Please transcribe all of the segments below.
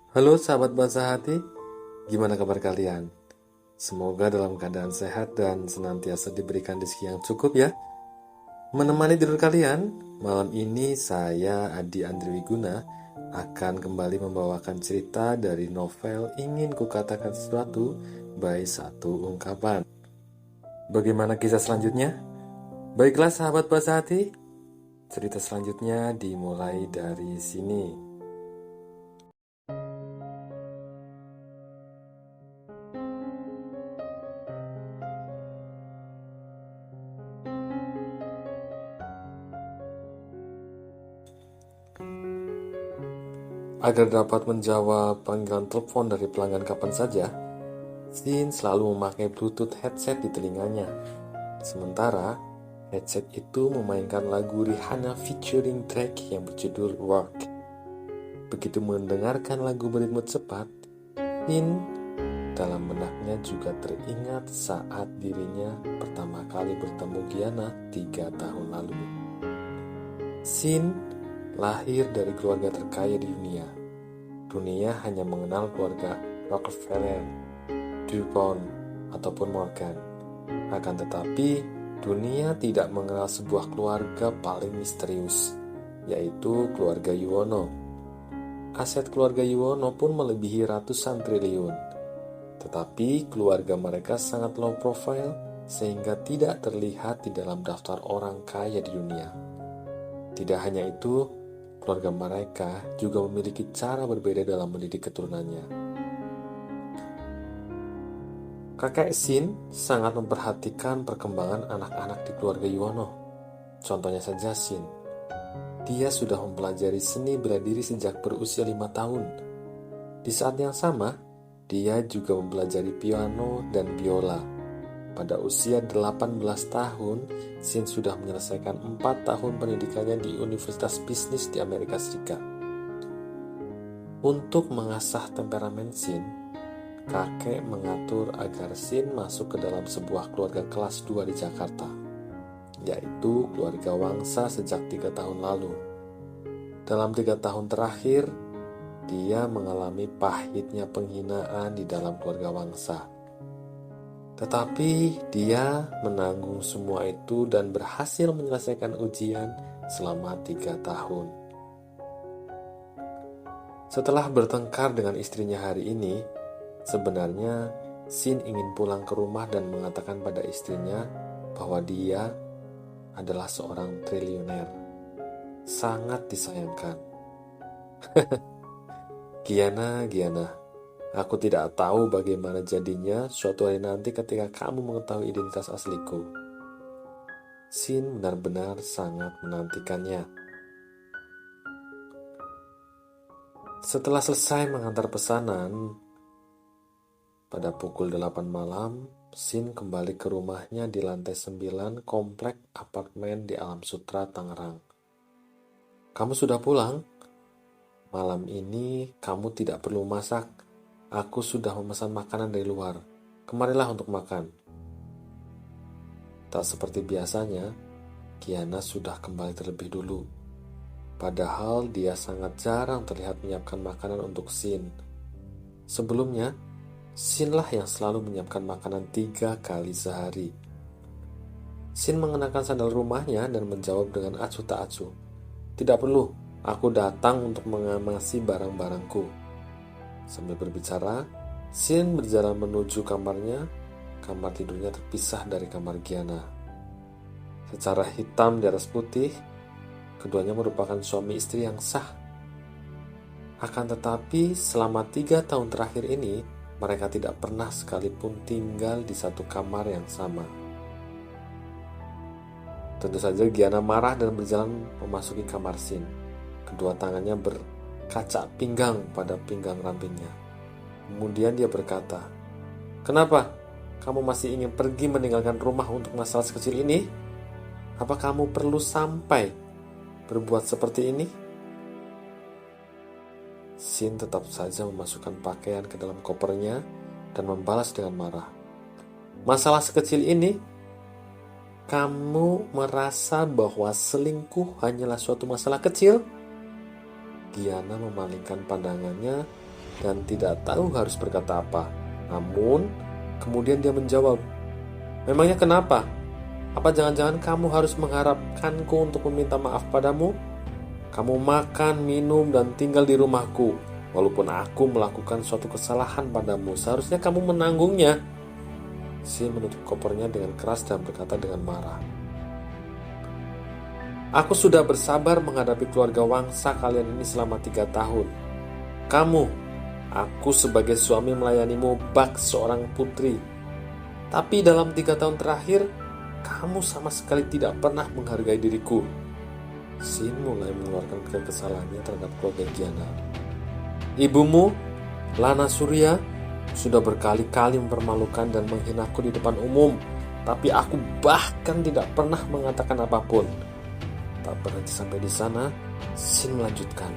Halo sahabat Bahasa Hati, gimana kabar kalian? Semoga dalam keadaan sehat dan senantiasa diberikan rezeki yang cukup ya. Menemani tidur kalian, malam ini saya Adi Andri Wiguna akan kembali membawakan cerita dari novel Ingin Kukatakan Sesuatu by Satu Ungkapan. Bagaimana kisah selanjutnya? Baiklah sahabat Bahasa Hati, cerita selanjutnya dimulai dari sini. Agar dapat menjawab panggilan telepon dari pelanggan kapan saja, Sin selalu memakai Bluetooth headset di telinganya. Sementara, headset itu memainkan lagu Rihanna featuring Drake yang berjudul Work. Begitu mendengarkan lagu beritme cepat, Sin dalam benaknya juga teringat saat dirinya pertama kali bertemu Giana 3 tahun lalu. Sin lahir dari keluarga terkaya di dunia. Dunia hanya mengenal keluarga Rockefeller, DuPont, ataupun Morgan. Akan tetapi, dunia tidak mengenal sebuah keluarga paling misterius, yaitu keluarga Yuwono. Aset keluarga Yuwono pun melebihi ratusan triliun. Tetapi keluarga mereka sangat low profile sehingga tidak terlihat di dalam daftar orang kaya di dunia. Tidak hanya itu, keluarga mereka juga memiliki cara berbeda dalam mendidik keturunannya. Kakek Sin sangat memperhatikan perkembangan anak-anak di keluarga Yuwono. Contohnya saja Sin. Dia sudah mempelajari seni bela diri sejak berusia 5 tahun. Di saat yang sama, dia juga mempelajari piano dan biola. Pada usia 18 tahun, Sin sudah menyelesaikan 4 tahun pendidikannya di Universitas Bisnis di Amerika Serikat. Untuk mengasah temperamen Sin, kakek mengatur agar Sin masuk ke dalam sebuah keluarga kelas 2 di Jakarta, yaitu keluarga Wangsa sejak 3 tahun lalu. Dalam 3 tahun terakhir, dia mengalami pahitnya penghinaan di dalam keluarga Wangsa. Tetapi dia menanggung semua itu dan berhasil menyelesaikan ujian selama 3 tahun. Setelah bertengkar dengan istrinya hari ini, sebenarnya Sin ingin pulang ke rumah dan mengatakan pada istrinya bahwa dia adalah seorang triliuner. Sangat disayangkan. Giana, aku tidak tahu bagaimana jadinya suatu hari nanti ketika kamu mengetahui identitas asliku. Sin benar-benar sangat menantikannya. Setelah selesai mengantar pesanan, pada pukul 8 malam, Sin kembali ke rumahnya di lantai 9 komplek apartemen di Alam Sutra, Tangerang. Kamu sudah pulang? Malam ini kamu tidak perlu masak. Aku sudah memesan makanan dari luar. Kemarilah untuk makan. Tak seperti biasanya, Giana sudah kembali terlebih dulu. Padahal dia sangat jarang terlihat menyiapkan makanan untuk Sin. Sebelumnya, Sin lah yang selalu menyiapkan makanan 3 kali sehari. Sin mengenakan sandal rumahnya dan menjawab dengan acuh tak acuh. Tidak perlu, aku datang untuk mengamasi barang-barangku. Sambil berbicara, Sin berjalan menuju kamarnya. Kamar tidurnya terpisah dari kamar Giana. Secara hitam di atas putih, keduanya merupakan suami istri yang sah. Akan tetapi, selama 3 tahun terakhir ini, mereka tidak pernah sekalipun tinggal di satu kamar yang sama. Tentu saja Giana marah dan berjalan memasuki kamar Sin. Kedua tangannya berkaca pinggang pada pinggang rampingnya. Kemudian dia berkata, "Kenapa? Kamu masih ingin pergi meninggalkan rumah untuk masalah sekecil ini? Apa kamu perlu sampai berbuat seperti ini?" Sin tetap saja memasukkan pakaian ke dalam kopernya dan membalas dengan marah. "Masalah sekecil ini? Kamu merasa bahwa selingkuh hanyalah suatu masalah kecil?" Giana memalingkan pandangannya dan tidak tahu harus berkata apa. Namun, kemudian dia menjawab, "Memangnya kenapa? Apa jangan-jangan kamu harus mengharapkanku untuk meminta maaf padamu? Kamu makan, minum, dan tinggal di rumahku. Walaupun aku melakukan suatu kesalahan padamu, seharusnya kamu menanggungnya." Sin menutup kopernya dengan keras dan berkata dengan marah, "Aku sudah bersabar menghadapi keluarga Wangsa kalian ini selama 3 tahun. Aku sebagai suami melayanimu bak seorang putri. Tapi dalam 3 tahun terakhir, kamu sama sekali tidak pernah menghargai diriku." Sin mulai mengeluarkan kekesalannya terhadap keluarga Giana. "Ibumu, Lana Surya, sudah berkali-kali mempermalukan dan menghinaku di depan umum, tapi aku bahkan tidak pernah mengatakan apapun." Tak berhenti sampai di sana, Sin melanjutkan,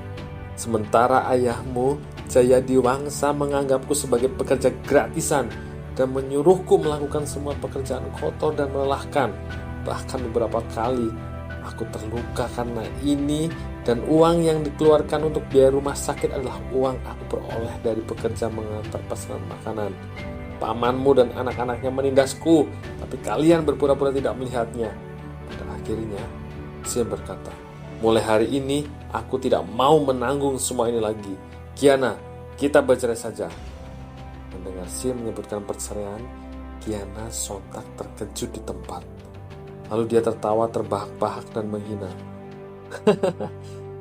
"Sementara ayahmu, Jayadi Wangsa, menganggapku sebagai pekerja gratisan dan menyuruhku melakukan semua pekerjaan kotor dan melelahkan. Bahkan beberapa kali aku terluka karena ini, dan uang yang dikeluarkan untuk biaya rumah sakit adalah uang aku peroleh dari pekerja mengantar pesanan makanan. Pamanmu dan anak-anaknya menindasku, tapi kalian berpura-pura tidak melihatnya." Pada akhirnya, Sin berkata, "Mulai hari ini, aku tidak mau menanggung semua ini lagi. Giana, kita bercerai saja." Mendengar Sin menyebutkan perceraian, Giana sontak terkejut di tempat. Lalu dia tertawa terbahak-bahak dan menghina.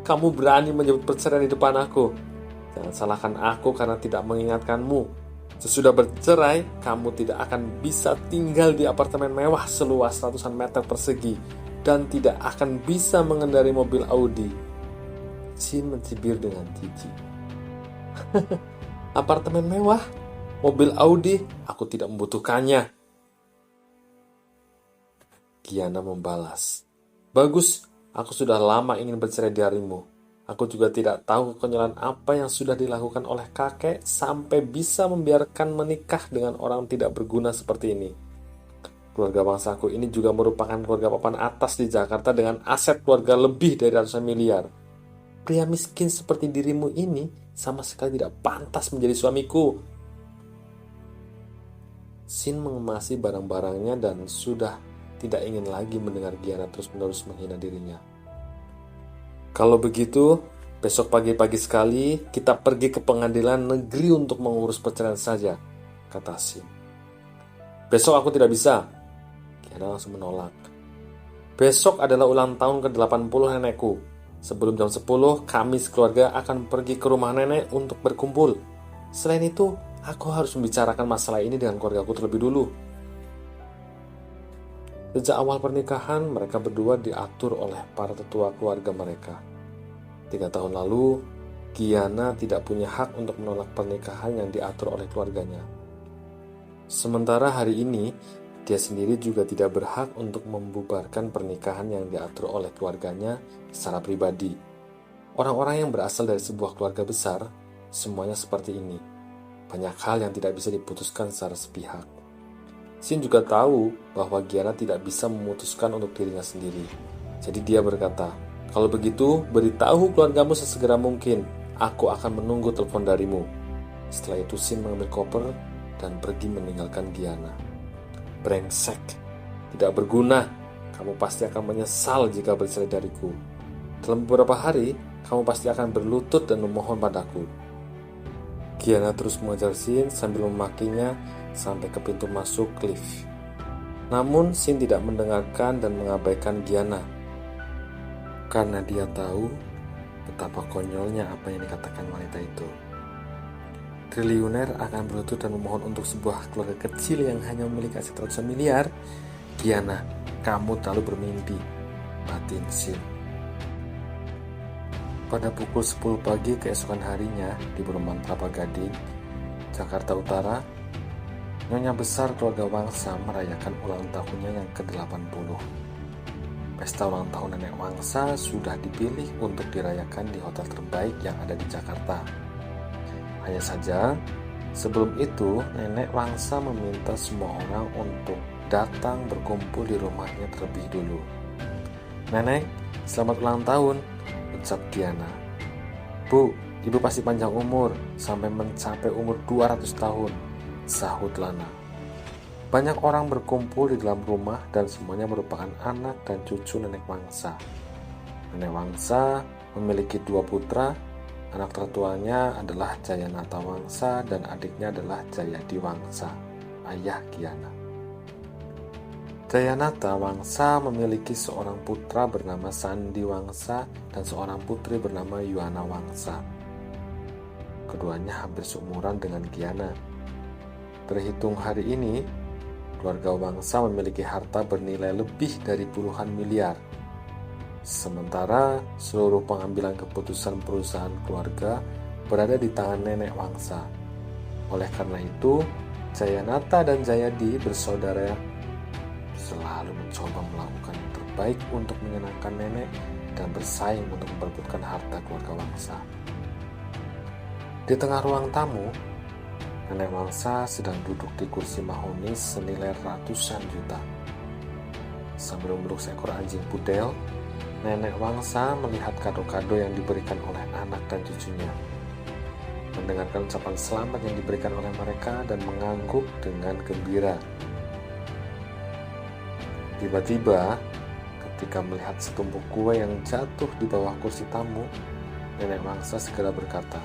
"Kamu berani menyebut perceraian di depan aku? Jangan salahkan aku karena tidak mengingatkanmu. Sesudah bercerai, kamu tidak akan bisa tinggal di apartemen mewah seluas ratusan meter persegi dan tidak akan bisa mengendarai mobil Audi." Sin mencibir dengan jijik. "Apartemen mewah? Mobil Audi? Aku tidak membutuhkannya." Giana membalas, "Bagus, aku sudah lama ingin bercerai darimu. Aku juga tidak tahu kekonyolan apa yang sudah dilakukan oleh kakek sampai bisa membiarkan menikah dengan orang tidak berguna seperti ini. Keluarga bangsaku ini juga merupakan keluarga papan atas di Jakarta dengan aset keluarga lebih dari ratusan miliar. Pria miskin seperti dirimu ini sama sekali tidak pantas menjadi suamiku." Sin mengemasi barang-barangnya dan sudah tidak ingin lagi mendengar Giana terus-menerus menghina dirinya. "Kalau begitu, besok pagi-pagi sekali kita pergi ke pengadilan negeri untuk mengurus perceraian saja," kata Sin. "Besok aku tidak bisa." Giana langsung menolak. "Besok adalah ulang tahun ke-80 nenekku. Sebelum jam 10, kami sekeluarga akan pergi ke rumah nenek untuk berkumpul. Selain itu, aku harus membicarakan masalah ini dengan keluargaku terlebih dulu." Sejak awal pernikahan, mereka berdua diatur oleh para tetua keluarga mereka. 3 tahun lalu, Giana tidak punya hak untuk menolak pernikahan yang diatur oleh keluarganya. Sementara hari ini, dia sendiri juga tidak berhak untuk membubarkan pernikahan yang diatur oleh keluarganya secara pribadi. Orang-orang yang berasal dari sebuah keluarga besar, semuanya seperti ini. Banyak hal yang tidak bisa diputuskan secara sepihak. Sin juga tahu bahwa Giana tidak bisa memutuskan untuk dirinya sendiri. Jadi dia berkata, "Kalau begitu, beritahu keluargamu sesegera mungkin. Aku akan menunggu telepon darimu." Setelah itu Sin mengambil koper dan pergi meninggalkan Giana. "Brengsek, tidak berguna. Kamu pasti akan menyesal jika bercerai dariku. Dalam beberapa hari, kamu pasti akan berlutut dan memohon padaku." Giana terus mengejar Sin sambil memakinya sampai ke pintu masuk lift. Namun Sin tidak mendengarkan dan mengabaikan Giana, karena dia tahu betapa konyolnya apa yang dikatakan wanita itu. Triliuner akan berlutut dan memohon untuk sebuah keluarga kecil yang hanya memiliki aset ratusan miliar. "Giana, kamu terlalu bermimpi," batin Sin. Pada pukul 10 pagi keesokan harinya di perumahan Kelapa Gading, Jakarta Utara, Nyonya besar keluarga Wangsa merayakan ulang tahunnya yang ke-80. Pesta ulang tahun nenek Wangsa sudah dipilih untuk dirayakan di hotel terbaik yang ada di Jakarta. Hanya saja, sebelum itu nenek Wangsa meminta semua orang untuk datang berkumpul di rumahnya terlebih dulu. "Nenek, selamat ulang tahun," ucap Giana. "Bu, Ibu pasti panjang umur sampai mencapai umur 200 tahun, sahut Lana. Banyak orang berkumpul di dalam rumah dan semuanya merupakan anak dan cucu nenek Wangsa. Nenek Wangsa memiliki 2 putra, anak tertuanya adalah Jayanata Wangsa dan adiknya adalah Jayadi Wangsa, ayah Giana. Jayanata Wangsa memiliki seorang putra bernama Sandi Wangsa dan seorang putri bernama Yuana Wangsa. Keduanya hampir seumuran dengan Giana. Terhitung hari ini, keluarga Wangsa memiliki harta bernilai lebih dari puluhan miliar. Sementara seluruh pengambilan keputusan perusahaan keluarga berada di tangan nenek Wangsa. Oleh karena itu, Jayanata dan Jayadi bersaudara selalu mencoba melakukan yang terbaik untuk menyenangkan nenek dan bersaing untuk memperebutkan harta keluarga Wangsa. Di tengah ruang tamu, nenek Wangsa sedang duduk di kursi mahoni senilai ratusan juta. Sambil memeluk seekor anjing pudel, nenek Wangsa melihat kado-kado yang diberikan oleh anak dan cucunya, mendengarkan ucapan selamat yang diberikan oleh mereka dan mengangguk dengan gembira. Tiba-tiba, ketika melihat setumpuk kue yang jatuh di bawah kursi tamu, nenek Wangsa segera berkata,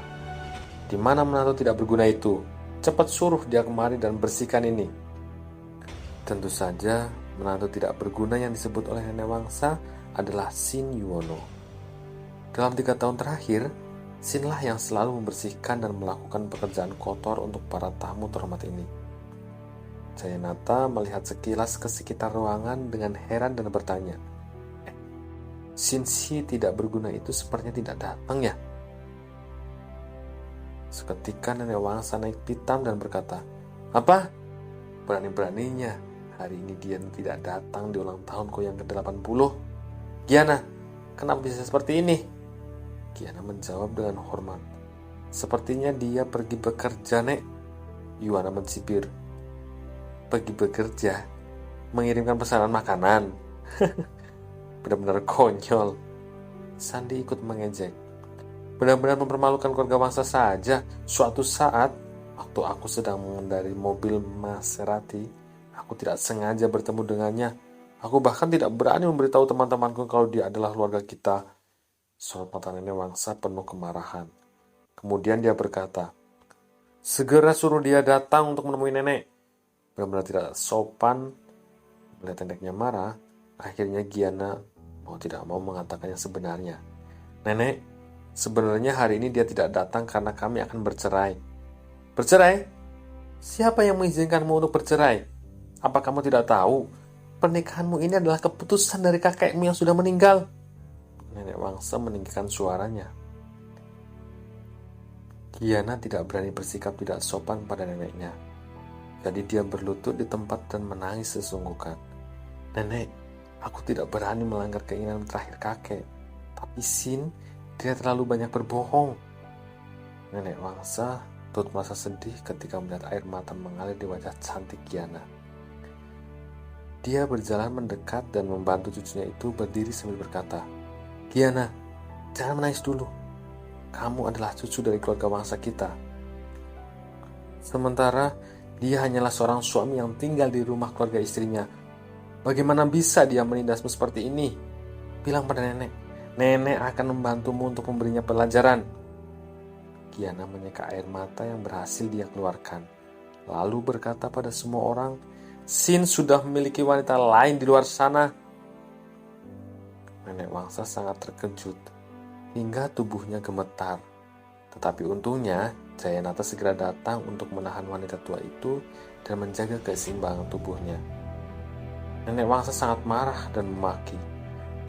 "Di mana menantu tidak berguna itu? Cepat suruh dia kemari dan bersihkan ini." Tentu saja, menantu tidak berguna yang disebut oleh nenek Wangsa adalah Sin Yuwono. Dalam 3 tahun terakhir, Sinlah yang selalu membersihkan dan melakukan pekerjaan kotor untuk para tamu terhormat ini. Jayanata melihat sekilas ke sekitar ruangan dengan heran dan bertanya, Sin si tidak berguna itu sepertinya tidak datang ya? Seketika nenek Wangsa naik pitam dan berkata, "Apa? Berani-beraninya hari ini dia tidak datang di ulang tahunku yang ke-80. Giana, kenapa bisa seperti ini?" Giana menjawab dengan hormat, "Sepertinya dia pergi bekerja, Nek." Yuana mencibir, "Pergi bekerja? Mengirimkan pesanan makanan?" Benar-benar konyol. Sandi ikut mengejek. "Benar-benar mempermalukan keluarga Wangsa saja. Suatu saat, waktu aku sedang mengendarai mobil Maserati, aku tidak sengaja bertemu dengannya. Aku bahkan tidak berani memberitahu teman-temanku kalau dia adalah keluarga kita." Sorot mata nenek Wangsa penuh kemarahan. Kemudian dia berkata, "Segera suruh dia datang untuk menemui nenek." Benar-benar tidak sopan. Melihat neneknya marah, akhirnya Giana mau tidak mau mengatakan yang sebenarnya. "Nenek, sebenarnya hari ini dia tidak datang karena kami akan bercerai." "Bercerai? Siapa yang mengizinkanmu untuk bercerai? Apa kamu tidak tahu? Pernikahanmu ini adalah keputusan dari kakekmu yang sudah meninggal." Nenek Wangsa meninggikan suaranya. Giana tidak berani bersikap tidak sopan pada neneknya. Jadi dia berlutut di tempat dan menangis sesungguhkan. "Nenek, aku tidak berani melanggar keinginan terakhir kakek. Tapi Sin, dia terlalu banyak berbohong." Nenek Wangsa turut merasa sedih ketika melihat air mata mengalir di wajah cantik Giana. Dia berjalan mendekat dan membantu cucunya itu berdiri sambil berkata, "Giana, jangan menangis dulu. Kamu adalah cucu dari keluarga Wangsa kita. Sementara dia hanyalah seorang suami yang tinggal di rumah keluarga istrinya. Bagaimana bisa dia menindasmu seperti ini? Bilang pada nenek. Nenek akan membantumu untuk memberinya pelajaran." Giana menyeka air mata yang berhasil dia keluarkan, lalu berkata pada semua orang, "Sin sudah memiliki wanita lain di luar sana." Nenek Wangsa sangat terkejut, hingga tubuhnya gemetar. Tetapi untungnya, Jayanata segera datang untuk menahan wanita tua itu dan menjaga keseimbangan tubuhnya. Nenek Wangsa sangat marah dan memaki.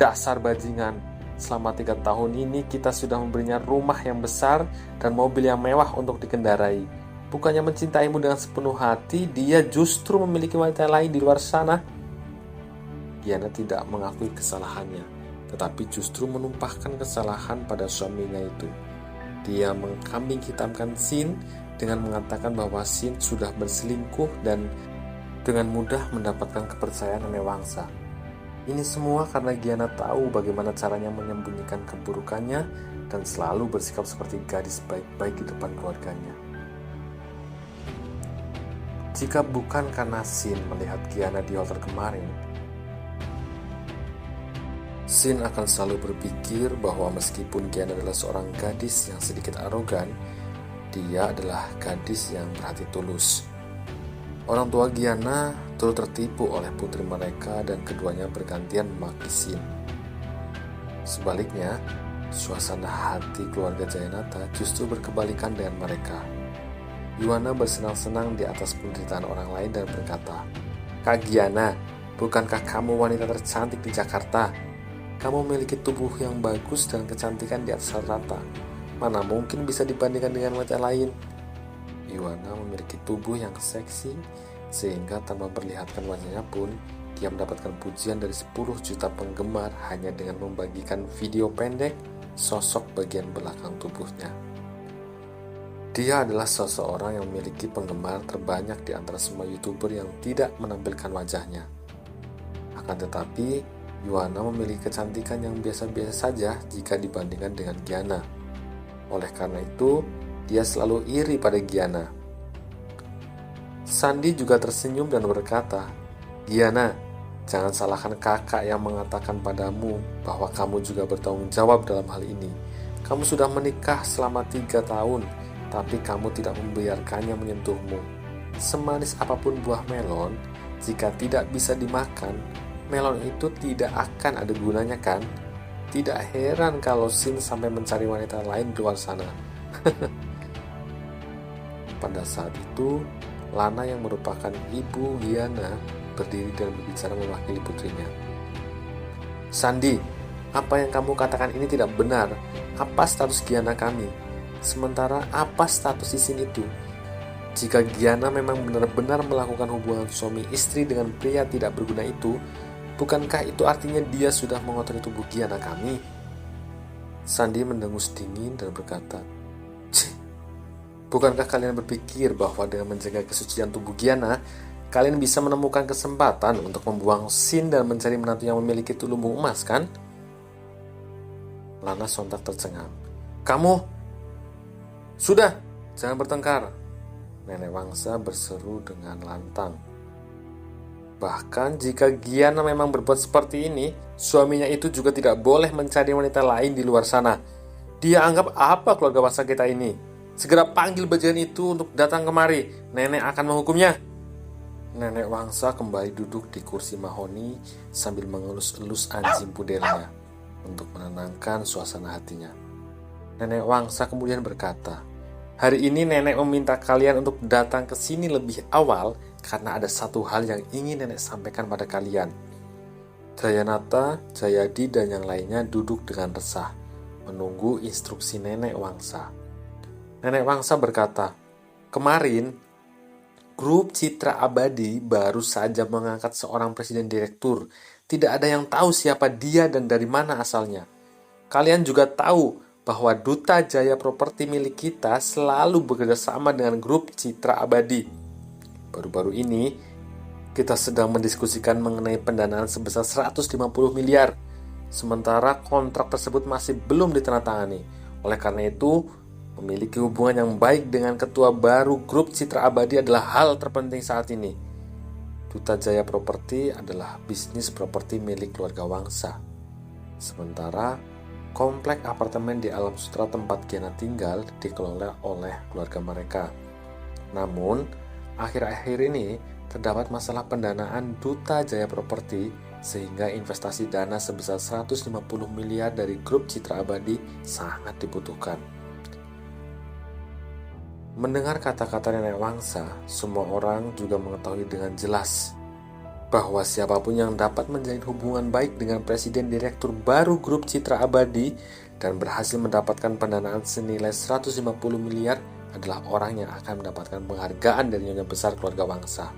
"Dasar bajingan, selama 3 tahun ini kita sudah memberinya rumah yang besar dan mobil yang mewah untuk dikendarai. Bukannya mencintaimu dengan sepenuh hati, dia justru memiliki wanita lain di luar sana." Giana tidak mengakui kesalahannya, tetapi justru menumpahkan kesalahan pada suaminya itu. Dia mengkambing hitamkan Sin dengan mengatakan bahwa Sin sudah berselingkuh dan dengan mudah mendapatkan kepercayaan nenek Wangsa. Ini semua karena Giana tahu bagaimana caranya menyembunyikan keburukannya dan selalu bersikap seperti gadis baik-baik di depan keluarganya. Jika bukan karena Shin melihat Gianna di hotel kemarin, Shin akan selalu berpikir bahwa meskipun Gianna adalah seorang gadis yang sedikit arogan, dia adalah gadis yang berhati tulus. Orang tua Gianna turut tertipu oleh putri mereka dan keduanya bergantian memaki Shin. Sebaliknya, suasana hati keluarga Jayanata justru berkebalikan dengan mereka. Yuana bersenang-senang di atas penderitaan orang lain dan berkata, "Kak Gianna, bukankah kamu wanita tercantik di Jakarta? Kamu memiliki tubuh yang bagus dan kecantikan di atas rata. Mana mungkin bisa dibandingkan dengan wajah lain?" Yuana memiliki tubuh yang seksi, sehingga tanpa memperlihatkan wajahnya pun, dia mendapatkan pujian dari 10 juta penggemar hanya dengan membagikan video pendek sosok bagian belakang tubuhnya. Dia adalah seseorang yang memiliki penggemar terbanyak di antara semua YouTuber yang tidak menampilkan wajahnya. Akan tetapi, Yuana memiliki kecantikan yang biasa-biasa saja jika dibandingkan dengan Gianna. Oleh karena itu, dia selalu iri pada Gianna. Sandy juga tersenyum dan berkata, "Gianna, jangan salahkan kakak yang mengatakan padamu bahwa kamu juga bertanggung jawab dalam hal ini. Kamu sudah menikah selama 3 tahun, tapi kamu tidak membiarkannya menyentuhmu. Semanis apapun buah melon, jika tidak bisa dimakan, melon itu tidak akan ada gunanya kan? Tidak heran kalau Shin sampai mencari wanita lain di luar sana." Pada saat itu, Lana yang merupakan ibu Gianna berdiri dan berbicara mewakili putrinya. "Sandy, apa yang kamu katakan ini tidak benar. Apa status Gianna kami? Sementara apa status Shin itu? Jika Gianna memang benar-benar melakukan hubungan suami istri dengan pria tidak berguna itu, bukankah itu artinya dia sudah mengotori tubuh Gianna kami?" Sandy mendengus dingin dan berkata, "Cih, bukankah kalian berpikir bahwa dengan menjaga kesucian tubuh Gianna, kalian bisa menemukan kesempatan untuk membuang Shin dan mencari menantu yang memiliki lumbung emas, kan?" Lana sontak tercengang. "Kamu... Sudah, jangan bertengkar," nenek Wangsa berseru dengan lantang. "Bahkan jika Gianna memang berbuat seperti ini, suaminya itu juga tidak boleh mencari wanita lain di luar sana. Dia anggap apa keluarga Wangsa kita ini? Segera panggil bajingan itu untuk datang kemari. Nenek akan menghukumnya." Nenek Wangsa kembali duduk di kursi mahoni sambil mengelus-elus anjing pudelnya untuk menenangkan suasana hatinya. Nenek Wangsa kemudian berkata, "Hari ini nenek meminta kalian untuk datang ke sini lebih awal karena ada satu hal yang ingin nenek sampaikan pada kalian." Jayanata, Jayadi, dan yang lainnya duduk dengan resah, menunggu instruksi Nenek Wangsa. Nenek Wangsa berkata, "Kemarin, grup Citra Abadi baru saja mengangkat seorang presiden direktur. Tidak ada yang tahu siapa dia dan dari mana asalnya. Kalian juga tahu bahwa Duta Jaya Properti milik kita selalu bekerja sama dengan grup Citra Abadi. Baru-baru ini, kita sedang mendiskusikan mengenai pendanaan sebesar 150 miliar. Sementara kontrak tersebut masih belum ditandatangani. Oleh karena itu, memiliki hubungan yang baik dengan ketua baru grup Citra Abadi adalah hal terpenting saat ini. Duta Jaya Properti adalah bisnis properti milik keluarga Wangsa. Sementara komplek apartemen di Alam Sutra tempat Gianna tinggal dikelola oleh keluarga mereka. Namun, akhir-akhir ini terdapat masalah pendanaan Duta Jaya Properti sehingga investasi dana sebesar 150 miliar dari grup Citra Abadi sangat dibutuhkan." Mendengar kata-kata Nenek Wangsa, semua orang juga mengetahui dengan jelas bahwa siapapun yang dapat menjalin hubungan baik dengan presiden direktur baru grup Citra Abadi dan berhasil mendapatkan pendanaan senilai 150 miliar adalah orang yang akan mendapatkan penghargaan dari Nyonya Besar keluarga Wangsa.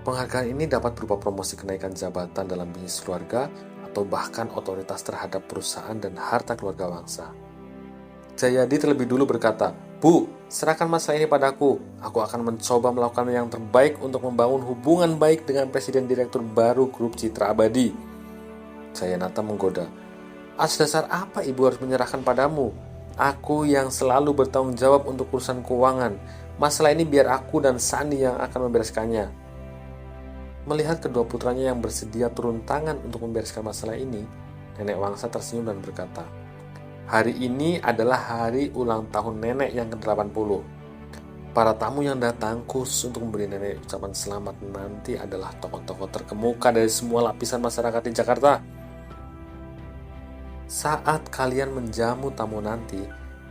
Penghargaan ini dapat berupa promosi kenaikan jabatan dalam bisnis keluarga atau bahkan otoritas terhadap perusahaan dan harta keluarga Wangsa. Jayadi terlebih dulu berkata, "Bu, serahkan masalah ini padaku. Aku akan mencoba melakukan yang terbaik untuk membangun hubungan baik dengan presiden direktur baru grup Citra Abadi." Jayanata menggoda, Atas dasar apa ibu harus menyerahkan padamu? Aku yang selalu bertanggung jawab untuk urusan keuangan. Masalah ini biar aku dan Sani yang akan membereskannya. Melihat kedua putranya yang bersedia turun tangan untuk membereskan masalah ini, Nenek Wangsa tersenyum dan berkata, "Hari ini adalah hari ulang tahun nenek yang ke-80. Para tamu yang datang khusus untuk memberi nenek ucapan selamat nanti adalah tokoh-tokoh terkemuka dari semua lapisan masyarakat di Jakarta. Saat kalian menjamu tamu nanti,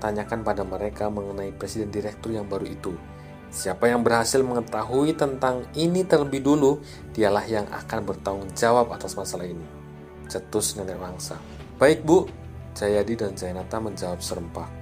tanyakan pada mereka mengenai presiden direktur yang baru itu. Siapa yang berhasil mengetahui tentang ini terlebih dulu, dialah yang akan bertanggung jawab atas masalah ini," cetus Nenek Wangsa. "Baik, Bu," Jayadi dan Jayanata menjawab serempak.